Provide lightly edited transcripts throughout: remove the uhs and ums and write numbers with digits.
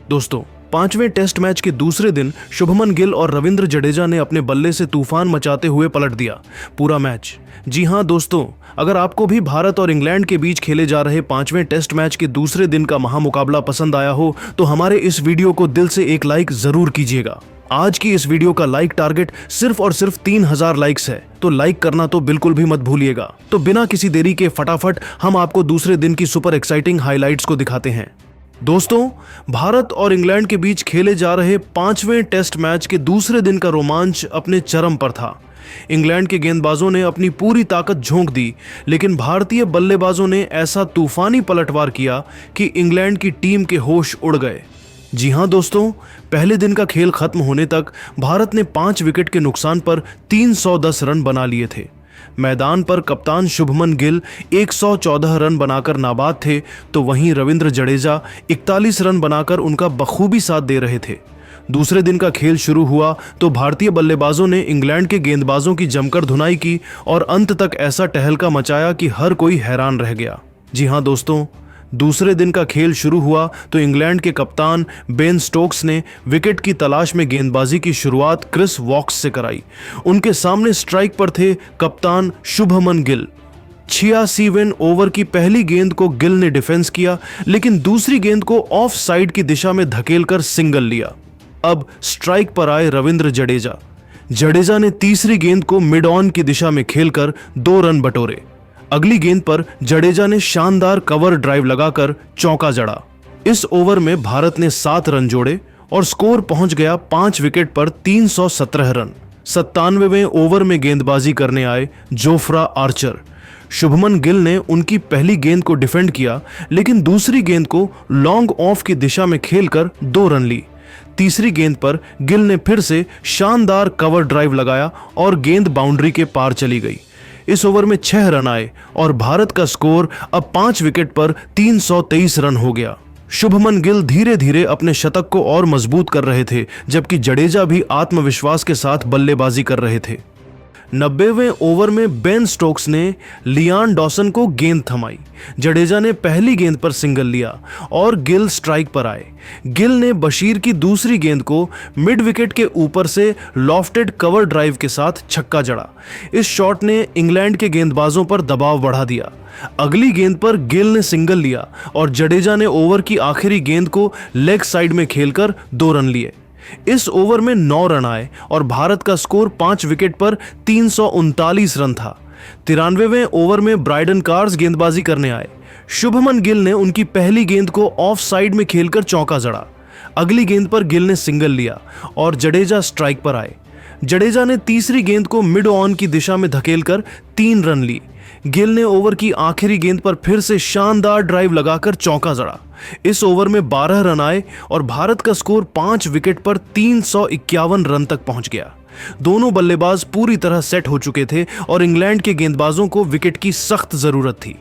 दोस्तों, पांचवें test match के दूसरे दिन शुभमन गिल और रविंद्र जडेजा ने अपने बल्ले से तूफान मचाते हुए पलट दिया पूरा मैच। जी हां दोस्तों, अगर आपको भी भारत और इंग्लैंड के बीच खेले जा रहे पांचवें टेस्ट मैच के दूसरे दिन का महामुकाबला पसंद आया हो तो हमारे इस वीडियो को दिल से एक लाइक जरूर कीजिएगा। आज की इस वीडियो का लाइक टारगेट सिर्फ और सिर्फ 3000 लाइक्स है, तो लाइक करना तो बिल्कुल भी मत भूलिएगा। तो बिना किसी देरी के फटाफट हम आपको दूसरे दिन की सुपर एक्साइटिंग हाइलाइट्स को दिखाते हैं। दोस्तों, भारत और इंग्लैंड के बीच खेले जा रहे पांचवें टेस्ट मैच के दूसरे दिन का रोमांच अपने चरम पर था। इंग्लैंड के गेंदबाजों ने अपनी पूरी ताकत झोंक दी, लेकिन भारतीय बल्लेबाजों ने ऐसा तूफानी पलटवार किया कि इंग्लैंड की टीम के होश उड़ गए। जी हां दोस्तों, पहले दिन का खेल खत्म होने तक भारत ने 5 विकेट के नुकसान पर 310 रन बना लिए थे। मैदान पर कप्तान शुभमन गिल 114 रन बनाकर नाबाद थे, तो वहीं रविंद्र जडेजा 41 रन बनाकर उनका बखूबी साथ दे रहे थे। दूसरे दिन का खेल शुरू हुआ तो भारतीय बल्लेबाजों ने इंग्लैंड के गेंदबाजों की जमकर धुनाई की और अंत तक ऐसा टहलका मचाया कि हर कोई हैरान रह गया। जी हां दोस्तों, दूसरे दिन का खेल शुरू हुआ तो इंग्लैंड के कप्तान बेन स्टोक्स ने विकेट की तलाश में गेंदबाजी की शुरुआत क्रिस वॉक्स से कराई। उनके सामने स्ट्राइक पर थे कप्तान शुभमन गिल। 86वें ओवर की पहली गेंद को गिल ने डिफेंस किया, लेकिन दूसरी गेंद को ऑफ साइड की दिशा में धकेलकर सिंगल लिया। अब स्ट्राइक पर आए रविंद्र जडेजा। जडेजा ने तीसरी गेंद को मिड ऑन की दिशा में खेलकर 2 रन बटोरे। अगली गेंद पर जडेजा ने शानदार कवर ड्राइव लगाकर चौका जड़ा। इस ओवर में भारत ने 7 रन जोड़े और स्कोर पहुंच गया 5 विकेट पर 317 रन। 97वें ओवर में गेंदबाजी करने आए जोफ्रा आर्चर। शुभमन गिल ने उनकी पहली गेंद को डिफेंड किया, लेकिन दूसरी गेंद को लॉन्ग ऑफ की दिशा में खेलकर 2 रन ली। तीसरी गेंद पर गिल ने फिर से शानदार कवर ड्राइव लगाया और गेंद बाउंड्री के पार चली गई। इस ओवर में 6 रन आए और भारत का स्कोर अब 5 विकेट पर 323 रन हो गया। शुभमन गिल धीरे धीरे अपने शतक को और मजबूत कर रहे थे, जबकि जडेजा भी आत्मविश्वास के साथ बल्लेबाजी कर रहे थे। 90वें ओवर में बेन स्टोक्स ने लियान डॉसन को गेंद थमाई। जडेजा ने पहली गेंद पर सिंगल लिया और गिल स्ट्राइक पर आए। गिल ने बशीर की दूसरी गेंद को मिड विकेट के ऊपर से लॉफ्टेड कवर ड्राइव के साथ छक्का जड़ा। इस शॉट ने इंग्लैंड के गेंदबाजों पर दबाव बढ़ा दिया। अगली गेंद पर गिल ने सिंगल लिया और जडेजा ने ओवर की आखिरी गेंद को लेग साइड में खेलकर 2 रन लिए। इस ओवर में 9 रन आए और भारत का स्कोर 5 विकेट पर 339 रन था। 93वें ओवर में ब्राइडन कार्स गेंदबाजी करने आए। शुभमन गिल ने उनकी पहली गेंद को ऑफ साइड में खेलकर चौका जड़ा। अगली गेंद पर गिल ने सिंगल लिया और जडेजा स्ट्राइक पर आए। जडेजा ने तीसरी गेंद को मिड ऑन की दिशा में धकेलकर 3 रन ली। गिल ने ओवर की आखिरी गेंद पर फिर से शानदार ड्राइव लगाकर चौका जड़ा। इस ओवर में 12 रन आए और भारत का स्कोर 5 विकेट पर 351 रन तक पहुंच गया। दोनों बल्लेबाज पूरी तरह सेट हो चुके थे और इंग्लैंड के गेंदबाजों को विकेट की सख्त जरूरत थी।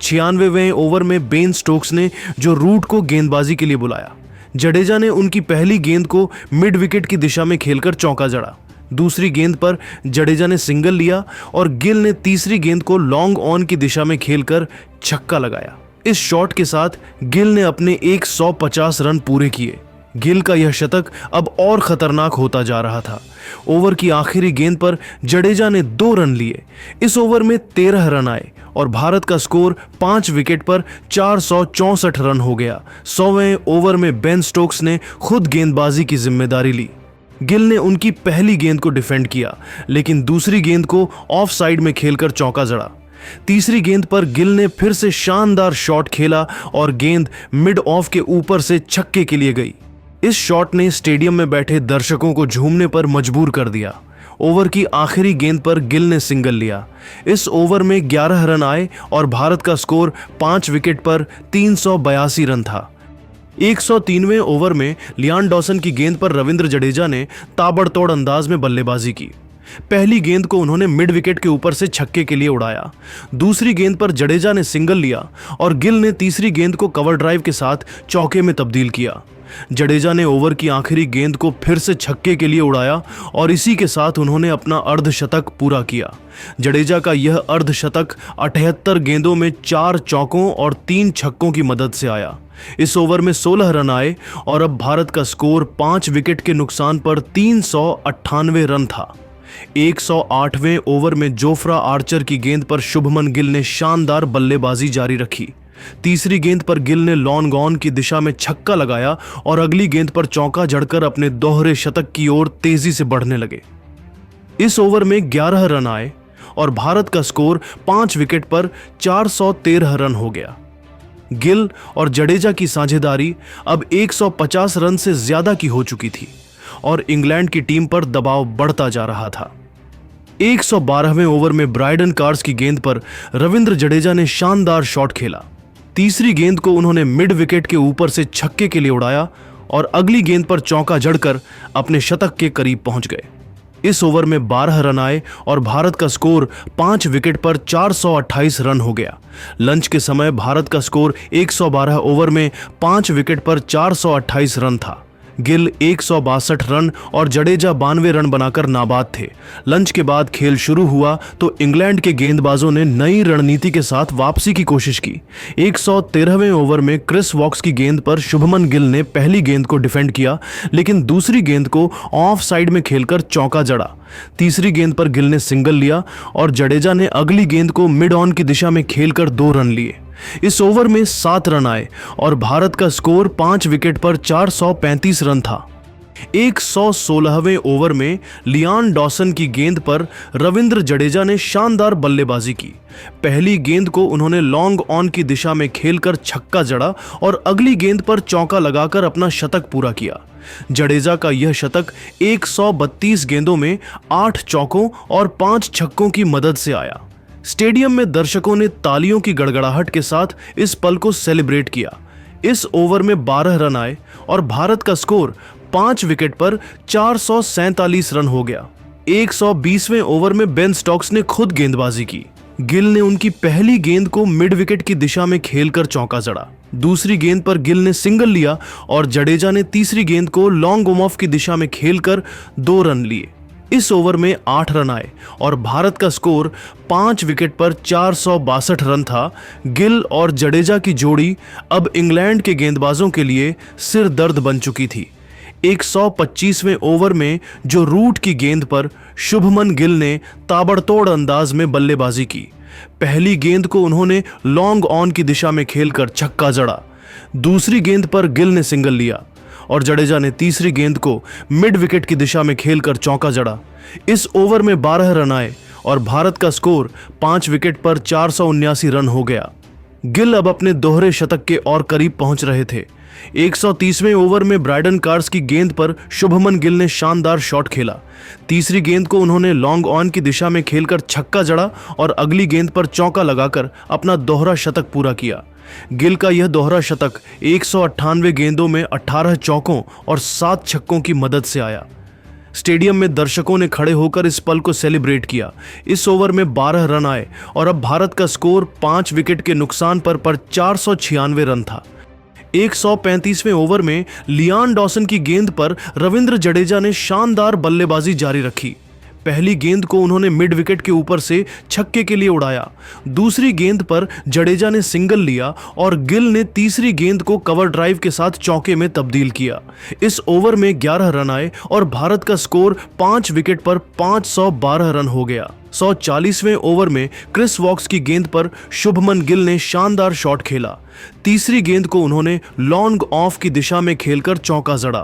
96वें ओवर में बेन स्टोक्स ने जो रूट को गेंदबाजी के लिए बुलाया। जडेजा ने उनकी पहली गेंद को मिड विकेट की दिशा में खेलकर चौका जड़ा। दूसरी गेंद पर जडेजा ने सिंगल लिया और गिल ने तीसरी गेंद को लॉन्ग ऑन की दिशा में खेलकर छक्का लगाया। इस शॉट के साथ गिल ने अपने 150 रन पूरे किए। गिल का यह शतक अब और खतरनाक होता जा रहा था। ओवर की आखिरी गेंद पर जडेजा ने 2 रन लिए। इस ओवर में 13 रन आए और भारत का स्कोर 5 विकेट पर 464 रन हो गया। 100वें ओवर में बेन स्टोक्स ने खुद गेंदबाजी की जिम्मेदारी ली। गिल ने उनकी पहली गेंद को डिफेंड किया, लेकिन दूसरी गेंद को ऑफ साइड में खेलकर चौका जड़ा। तीसरी गेंद पर गिल ने फिर से शानदार शॉट खेला और गेंद मिड ऑफ के ऊपर से छक्के के लिए गई। इस शॉट ने स्टेडियम में बैठे दर्शकों को झूमने पर मजबूर कर दिया। ओवर की आखिरी गेंद पर गिल ने सिंगल लिया। इस ओवर में 11 रन आए और भारत का स्कोर 5 विकेट पर 382 रन था। 103वें ओवर में लियान डॉसन की गेंद पर रविंद्र जडेजा ने ताबड़तोड़ अंदाज में बल्लेबाजी की। पहली गेंद को उन्होंने मिड विकेट के ऊपर से छक्के के लिए उड़ाया। दूसरी गेंद पर जडेजा ने सिंगल लिया और गिल ने तीसरी गेंद को कवर ड्राइव के साथ चौके में तब्दील किया। जडेजा ने ओवर की आखिरी गेंद को फिर से छक्के के लिए उड़ाया और इसी के साथ उन्होंने अपना अर्धशतक पूरा किया। जडेजा का यह अर्धशतक 78 गेंदों में 4 चौकों और 3 छक्कों की मदद से आया। इस ओवर में 16 रन आए और अब भारत का स्कोर 5 विकेट के नुकसान पर 398 रन था। 108वें ओवर में जोफ्रा आर्चर की गेंद पर शुभमन गिल ने शानदार बल्लेबाजी जारी रखी। तीसरी गेंद पर गिल ने लॉन्ग ऑन की दिशा में छक्का लगाया और अगली गेंद पर चौका जड़कर अपने दोहरे शतक की ओर तेजी से बढ़ने लगे। इस ओवर में 11 रन आए और भारत का स्कोर 5 विकेट पर 413 रन हो गया। गिल और जडेजा की साझेदारी अब 150 रन से ज्यादा की हो चुकी थी और इंग्लैंड की टीम पर दबाव बढ़ता जा रहा था। 112वें ओवर में ब्रायडन कार्स की गेंद पर रविंद्र जडेजा ने शानदार शॉट खेला। तीसरी गेंद को उन्होंने मिड विकेट के ऊपर से छक्के के लिए उड़ाया और अगली गेंद पर चौका जड़कर अपने शतक के करीब पहुंच गए। इस ओवर में 12 रन आए और भारत का स्कोर 5 विकेट पर 428 रन हो गया। लंच के समय भारत का स्कोर 112 ओवर में 5 विकेट पर 428 रन था। गिल 162 रन और जडेजा 92 रन बनाकर नाबाद थे। लंच के बाद खेल शुरू हुआ तो इंग्लैंड के गेंदबाजों ने नई रणनीति के साथ वापसी की कोशिश की। 113वें ओवर में क्रिस वॉक्स की गेंद पर शुभमन गिल ने पहली गेंद को डिफेंड किया, लेकिन दूसरी गेंद को ऑफ साइड में खेलकर चौका जड़ा। तीसरी गेंद पर गिल ने सिंगल लिया और जडेजा ने अगली गेंद को मिड ऑन की दिशा में खेलकर 2 रन लिए। इस ओवर में 7 रन आए और भारत का स्कोर 5 विकेट पर 435 रन था। 116वें ओवर में लियान डॉसन की गेंद पर रविंद्र जडेजा ने शानदार बल्लेबाजी की। पहली गेंद को उन्होंने लॉन्ग ऑन की दिशा में खेलकर छक्का जड़ा और अगली गेंद पर चौका लगाकर अपना शतक पूरा किया। जडेजा का यह शतक 132 गेंदों में 8 चौकों और 5 छक्कों की मदद से आया। स्टेडियम में दर्शकों ने तालियों की गड़गड़ाहट के साथ इस पल को सेलिब्रेट किया। इस ओवर में 12 रन आए और भारत का स्कोर 5 विकेट पर 447 रन हो गया। 120वें ओवर में बेन स्टोक्स ने खुद गेंदबाजी की। गिल ने उनकी पहली गेंद को मिड विकेट की दिशा में खेलकर चौका जड़ा। दूसरी गेंद पर गिल ने सिंगल लिया और जडेजा ने तीसरी गेंद को लॉन्ग ऑफ की दिशा में खेलकर 2 रन लिए। इस ओवर में 8 रन आए और भारत का स्कोर 5 विकेट पर 462 रन था। गिल और जडेजा की जोड़ी अब इंग्लैंड के गेंदबाजों के लिए सिर दर्द बन चुकी थी। 125वें ओवर में जो रूट की गेंद पर शुभमन गिल ने ताबड़तोड़ अंदाज में बल्लेबाजी की। पहली गेंद को उन्होंने लॉन्ग ऑन की दिशा में खेलकर छक्का जड़ा। दूसरी गेंद पर गिल ने सिंगल लिया और जडेजा ने तीसरी गेंद को मिड विकेट की दिशा में खेलकर चौका जड़ा। इस ओवर में 12 रन आए और भारत का स्कोर 5 विकेट पर 479 रन हो गया। गिल अब अपने दोहरे शतक के और करीब पहुंच रहे थे। 130वें ओवर में ब्रायडन कार्स की गेंद पर शुभमन गिल ने शानदार शॉट खेला। तीसरी गेंद को उन्होंने लॉन्ग ऑन की दिशा में खेलकर छक्का जड़ा और अगली गेंद पर चौका लगाकर अपना दोहरा शतक पूरा किया। गिल का यह दोहरा शतक 198 गेंदों में 18 चौकों और 7 छक्कों की मदद से आया। स्टेडियम में दर्शकों ने खड़े होकर इस पल को सेलिब्रेट किया। इस ओवर में 12 रन आए और अब भारत का स्कोर 5 विकेट के नुकसान पर 496 रन था। 135वें ओवर में लियान डॉसन की गेंद पर रविंद्र जडेजा ने शानदार बल्लेबाजी जारी रखी। पहली गेंद को उन्होंने मिड विकेट के ऊपर से छक्के के लिए उड़ाया। दूसरी गेंद पर जडेजा ने सिंगल लिया और गिल ने तीसरी गेंद को कवर ड्राइव के साथ चौके में तब्दील किया। इस ओवर में 11 रन आए और भारत का स्कोर 5 विकेट पर 512 रन हो गया। 140वें ओवर में क्रिस वॉक्स की गेंद पर शुभमन गिल ने शानदार शॉट खेला। तीसरी गेंद को उन्होंने लॉन्ग ऑफ की दिशा में खेलकर चौका जड़ा।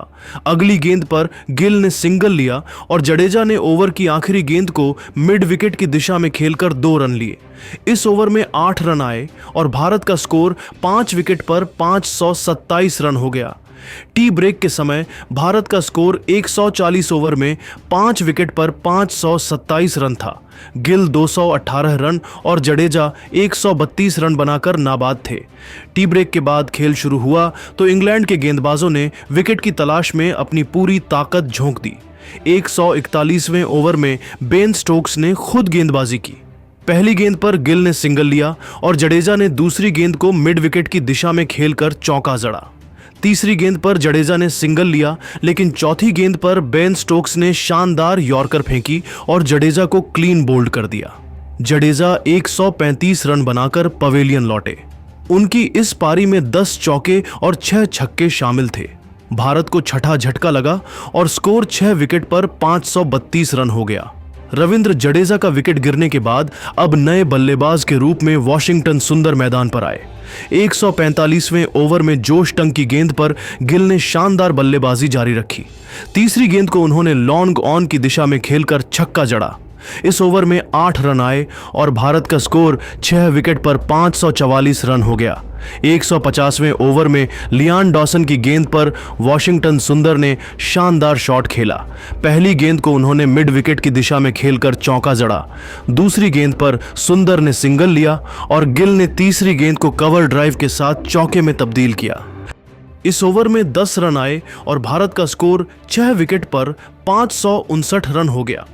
अगली गेंद पर गिल ने सिंगल लिया और जडेजा ने ओवर की आखिरी गेंद को मिड विकेट की दिशा में खेलकर 2 रन लिए। इस ओवर में 8 रन आए और भारत का स्कोर 5 विकेट पर 527 रन हो गया। टी ब्रेक के समय भारत का स्कोर 140 ओवर में 5 विकेट पर 527 रन था। गिल 218 रन और जडेजा 132 रन बनाकर नाबाद थे। टी ब्रेक के बाद खेल शुरू हुआ तो इंग्लैंड के गेंदबाजों ने विकेट की तलाश में अपनी पूरी ताकत झोंक दी। 141वें ओवर में बेन स्टोक्स ने खुद गेंदबाजी की। पहली गेंद पर गिल ने सिंगल लिया और जडेजा ने दूसरी गेंद को मिड विकेट की दिशा में खेलकर चौका जड़ा। तीसरी गेंद पर जडेजा ने सिंगल लिया, लेकिन चौथी गेंद पर बेन स्टोक्स ने शानदार यॉर्कर फेंकी और जडेजा को क्लीन बोल्ड कर दिया। जडेजा 135 रन बनाकर पवेलियन लौटे। उनकी इस पारी में 10 चौके और 6 छक्के शामिल थे। भारत को छठा झटका लगा और स्कोर 6 विकेट पर 532 रन हो गया। रविंद्र जडेजा का विकेट गिरने के बाद अब नए बल्लेबाज के रूप में वॉशिंगटन सुंदर मैदान पर आए। 145वें ओवर में जोश टंग की गेंद पर गिल ने शानदार बल्लेबाजी जारी रखी। तीसरी गेंद को उन्होंने लॉन्ग ऑन की दिशा में खेलकर छक्का जड़ा। इस ओवर में 8 रन आए और भारत का स्कोर 6 विकेट पर 544 रन हो गया। 150वें ओवर में लियान डॉसन की गेंद पर वॉशिंगटन सुंदर ने शानदार शॉट खेला। पहली गेंद को उन्होंने मिड विकेट की दिशा में खेलकर चौका जड़ा। दूसरी गेंद पर सुंदर ने सिंगल लिया और गिल ने तीसरी गेंद को कवर ड्राइव के साथ चौके में तब्दील किया। इस ओवर में 10 रन आए और भारत का स्कोर 6 विकेट पर 559 रन हो गया।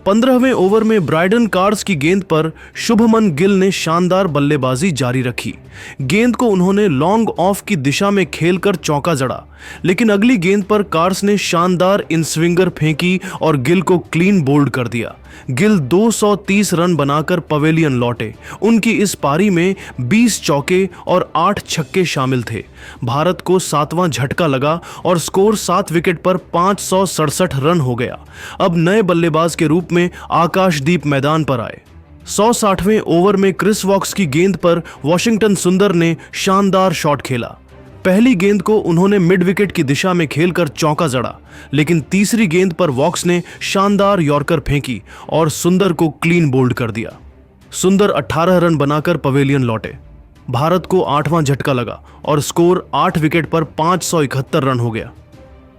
15वें ओवर में ब्राइडन कार्स की गेंद पर शुभमन गिल ने शानदार बल्लेबाजी जारी रखी। गेंद को उन्होंने लॉन्ग ऑफ की दिशा में खेलकर चौका जड़ा, लेकिन अगली गेंद पर कार्स ने शानदार इन स्विंगर फेंकी और गिल को क्लीन बोल्ड कर दिया। गिल 230 रन बनाकर पवेलियन लौटे। उनकी इस पारी में 20 चौके और 8 छक्के शामिल थे। भारत को 7वां झटका लगा और स्कोर 7 विकेट पर 567 रन हो गया। अब नए बल्लेबाज के रूप में आकाशदीप मैदान पर आए। 160वें ओवर में क्रिस वॉक्स की गेंद पर वॉशिंगटन सुंदर ने शानदार शॉट खेला। पहली गेंद को उन्होंने मिड विकेट की दिशा में खेलकर चौका जड़ा, लेकिन तीसरी गेंद पर वॉक्स ने शानदार यॉर्कर फेंकी और सुंदर को क्लीन बोल्ड कर दिया। सुंदर 18 रन बनाकर पवेलियन लौटे। भारत को 8वां झटका लगा और स्कोर 8 विकेट पर 571 रन हो गया।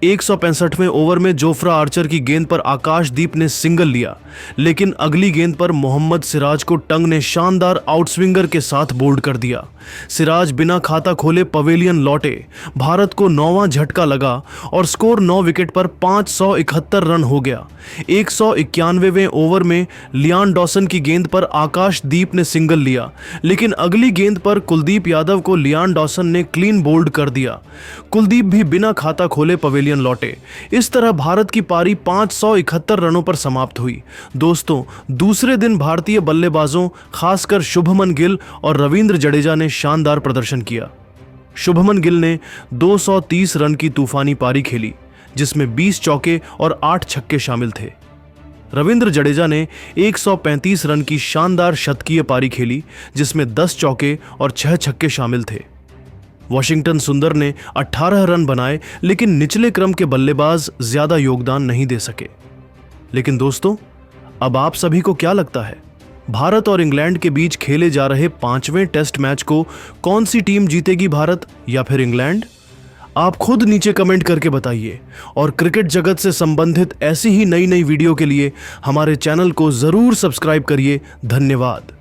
165वें ओवर में जोफ्रा आर्चर की गेंद पर आकाशदीप ने सिंगल लिया, लेकिन अगली गेंद पर मोहम्मद सिराज को टंग ने शानदार आउटस्विंगर के साथ बोल्ड कर दिया। सिराज बिना खाता खोले पवेलियन लौटे। भारत को 9वां झटका लगा और स्कोर 9 विकेट पर 571 रन हो गया। 191वें ओवर में लियान डॉसन की गेंद पर आकाशदीप ने सिंगल लिया, लेकिन अगली गेंद पर कुलदीप यादव को लियान डॉसन ने क्लीन बोल्ड कर दिया। कुलदीप भी बिना खाता खोले पवेलियन लौटे। इस तरह भारत की पारी 571 रनों पर समाप्त हुई। दोस्तों, दूसरे दिन भारतीय बल्लेबाजों खासकर शुभमन गिल और रविंद्र जडेजा ने शानदार प्रदर्शन किया। शुभमन गिल ने 230 रन की तूफानी पारी खेली, जिसमें 20 चौके और 8 छक्के शामिल थे। रविंद्र जडेजा ने 135 रन की शानदार शतकीय पारी खेली, जिसमें 10 चौके और 6 छक्के शामिल थे। वॉशिंगटन सुंदर ने 18 रन बनाए, लेकिन निचले क्रम के बल्लेबाज ज्यादा योगदान नहीं दे सके। लेकिन दोस्तों, अब आप सभी को क्या लगता है, भारत और इंग्लैंड के बीच खेले जा रहे 5वें टेस्ट मैच को कौन सी टीम जीतेगी, भारत या फिर इंग्लैंड? आप खुद नीचे कमेंट करके बताइए और क्रिकेट जगत से संबंधित ऐसी ही नई वीडियो के लिए हमारे चैनल को जरूर सब्सक्राइब करिए। धन्यवाद।